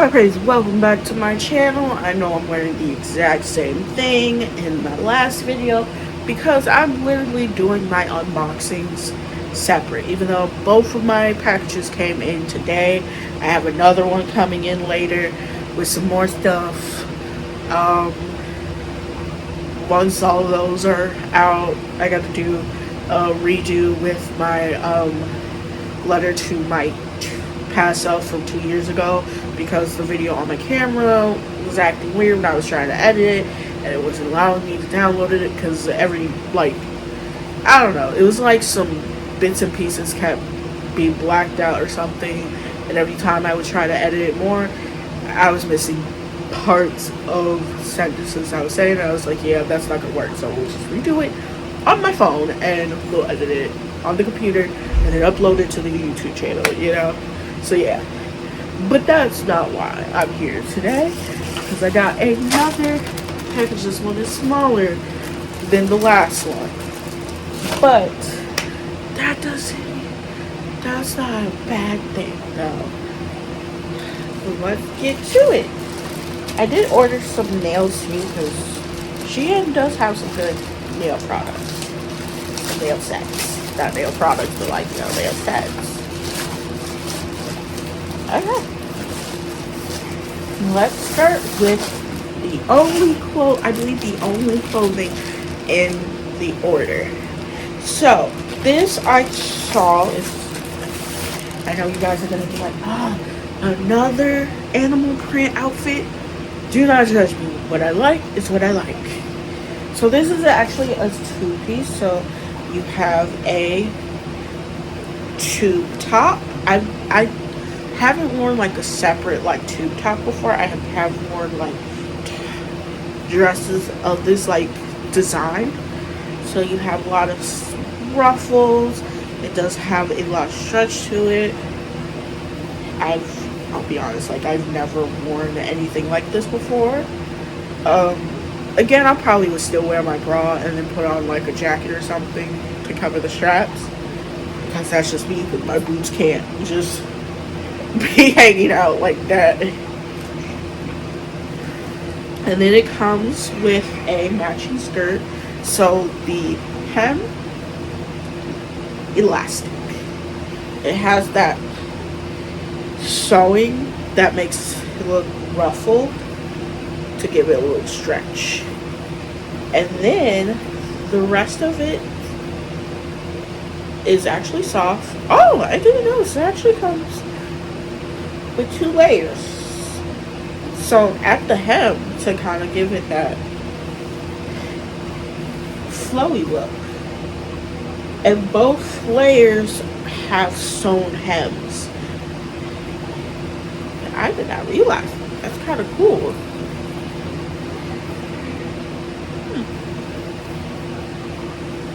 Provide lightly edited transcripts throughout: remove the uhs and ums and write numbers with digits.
Hi guys, welcome back to my channel. I know I'm wearing the exact same thing in my last video because I'm literally doing my unboxings separate. Even though both of my packages came in today, I have another one coming in later with some more stuff. Um, Once all of those are out, I got to do a redo with my letter to my past self from 2 years ago because the video on my camera was acting weird when I was trying to edit it, and it wasn't allowing me to download it because I don't know, it was like some bits and pieces kept being blacked out or something, and every time I would try to edit it more, I was missing parts of sentences I was saying, and I was like, yeah, that's not gonna work, so we'll just redo it on my phone and we'll edit it on the computer and then upload it to the YouTube channel. So yeah, but that's not why I'm here today, because I got another package. This one is smaller than the last one, but that's not a bad thing though. So let's get to it. I did order some nails too because Shein does have some good nail products, nail sets. Not nail products, but nail sets. Okay, let's start with I believe the only clothing in the order. So this I saw is, I know you guys are gonna be like, another animal print outfit. Do not judge me. What I like is what I like. So this is actually a two-piece. So you have a tube top. I haven't worn like a separate like tube top before. I have worn like dresses of this like design. So you have a lot of ruffles. It does have a lot of stretch to it. I'll be honest, like I've never worn anything like this before. Again, I probably would still wear my bra and then put on like a jacket or something to cover the straps, because that's just me, because my boobs can't just be hanging out like that. And then it comes with a matching skirt. So the hem elastic. It has that sewing that makes it look ruffled to give it a little stretch. And then the rest of it is actually soft. Oh, I didn't know this. It actually comes with 2 layers. So at the hem to kind of give it that flowy look. And both layers have sewn hems. I did not realize that. That's kind of cool.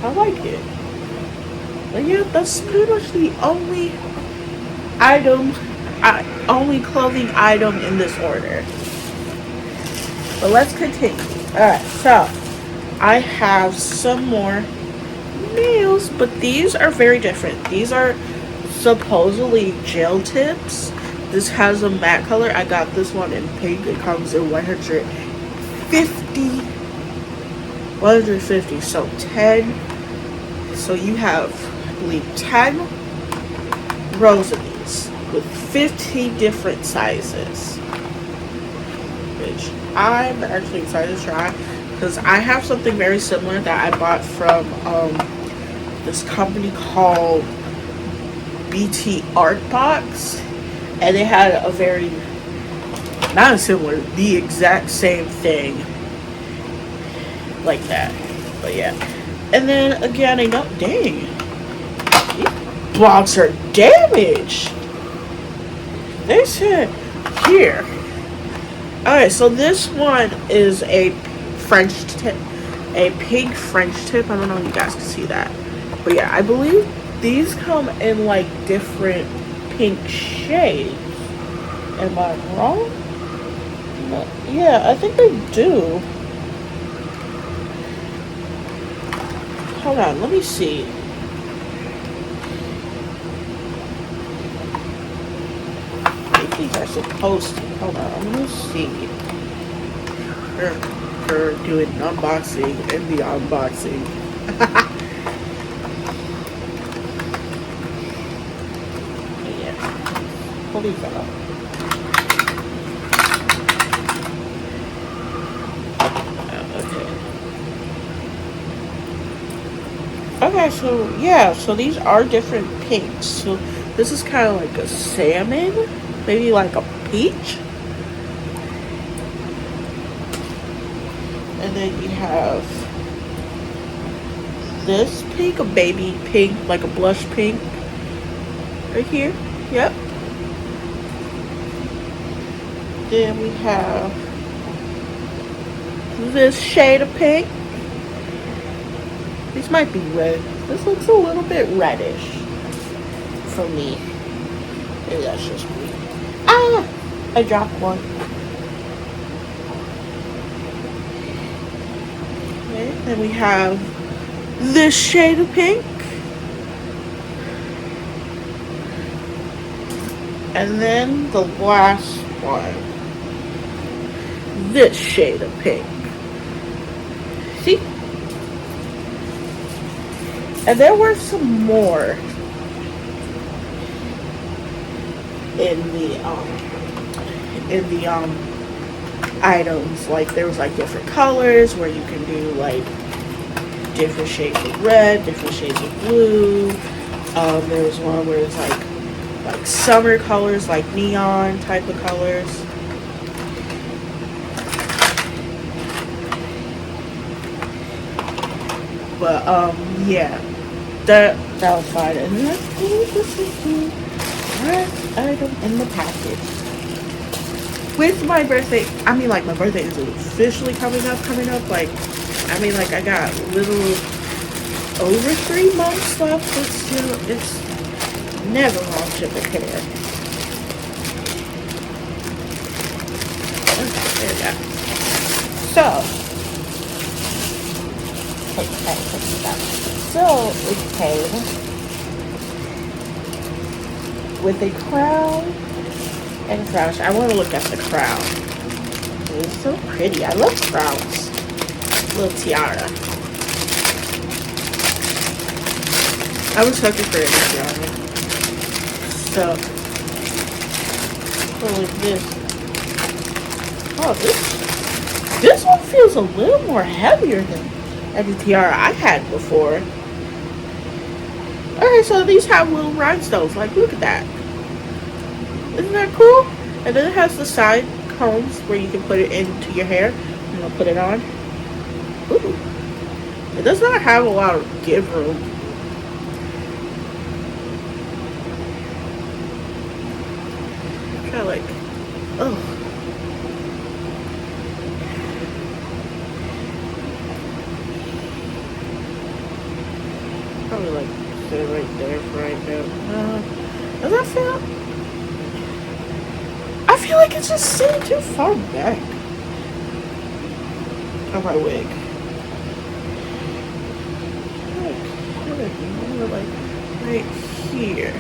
I like it. But yeah, that's pretty much the only only clothing item in this order. But let's continue. Alright, so I have some more nails, but these are very different. These are supposedly gel tips. This has a matte color. I got this one in pink. It comes in 150. So 10. So you have, I believe, 10 rows of these with 50 different sizes, which I'm actually excited to try, because I have something very similar that I bought from this company called BT Art Box, and they had a very, not similar, the exact same thing like that. But yeah. And then again, I know, dang, these blocks are damaged. They said here. Alright, so this one is a French tip, a pink French tip. I don't know if you guys can see that, but yeah, I believe these come in like different pink shades. Am I wrong? No. Yeah, I think they do. Hold on, let me see. these are supposed to. Hold on, I'm gonna see. Her doing unboxing and the unboxing. Yeah. Pull these out. Okay, so yeah, so these are different pinks. So this is kind of like a salmon, maybe like a peach. And then you have this pink, a baby pink, like a blush pink right here. Yep. Then we have this shade of pink. This might be red. This looks a little bit reddish for me. Maybe that's just me. Ah! I dropped one. Okay, then we have this shade of pink. And then the last one. This shade of pink. See? And there were some more in the items. Like there was like different colors where you can do like different shades of red, different shades of blue. There was one where it's like summer colors, like neon type of colors. But yeah, that was fine. And then this is the last item in the package. With my birthday, I mean like my birthday is officially coming up. Like, I mean like I got a little over 3 months left, but still it's never wrong to prepare. Okay, there we go. So it came with a crown and a crown. I want to look at the crown. It's so pretty. I love crowns. Little tiara. I was looking for a tiara. So, with this. Oh, this one feels a little more heavier than the tiara I had before. Okay, so these have little rhinestones. Like, look at that. Isn't that cool? And then it has the side combs where you can put it into your hair. And I'll put it on. Ooh. It does not have a lot of give room. Kind of like, oh. Probably like sit right there for right now. Does that feel? I feel like it's just sitting too far back on my wig. Like right here.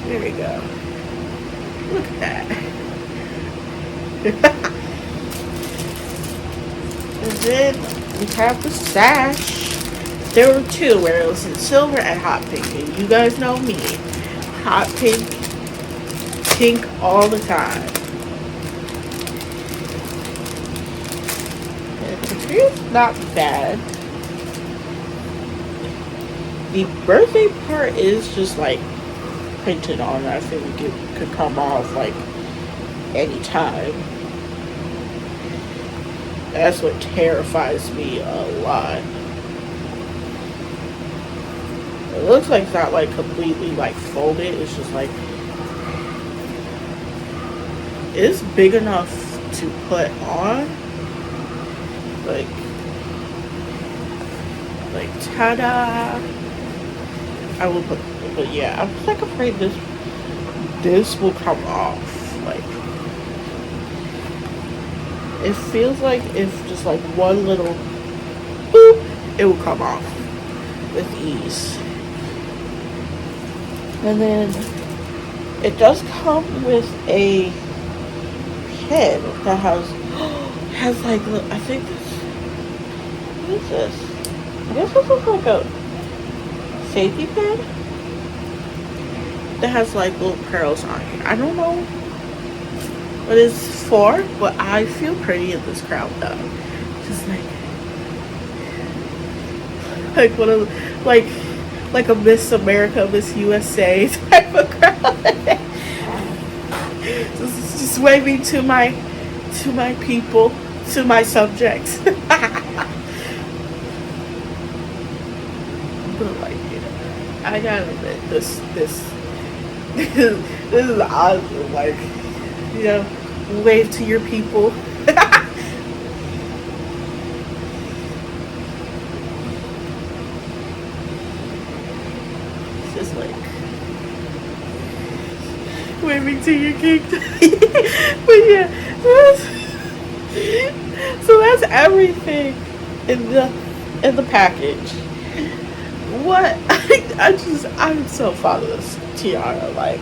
There we go. Look at that. And then we have the sash. There were two where it was in silver and hot pink. And you guys know me. Hot pink. Pink all the time. And the material's not bad. The birthday part is just like printed on. I feel like it could come off like any time. That's what terrifies me a lot. It looks like it's not like completely like folded. It's just like it's big enough to put on. Like ta-da! I will put, but yeah, I'm just like afraid this will come off. Like it feels like if just like one little boop, it will come off with ease. And then It does come with a pin that has like I think this. What is this? I guess this is like a safety pin that has like little pearls on it. I don't know what it's for, but I feel pretty in this crown though. Just like one of like a Miss America, Miss USA type of crown. just waving to my people, to my subjects. But like, I gotta admit, this is awesome. Like, wave to your people. It's just like waving to your kingdom. But yeah, so that's everything in the package. What I'm so fond of this tiara. Like,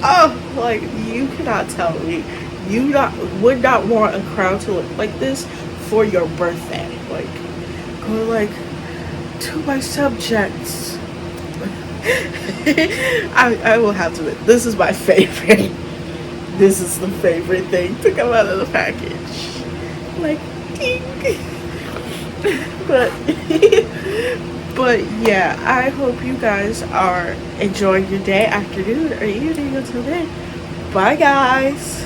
oh, like you cannot tell me you would not want a crown to look like this for your birthday. Like, go like to my subjects. I will have to admit, this is my favorite. This is the favorite thing to come out of the package. Like, ding. But yeah, I hope you guys are enjoying your day, afternoon, or evening until then. Bye guys.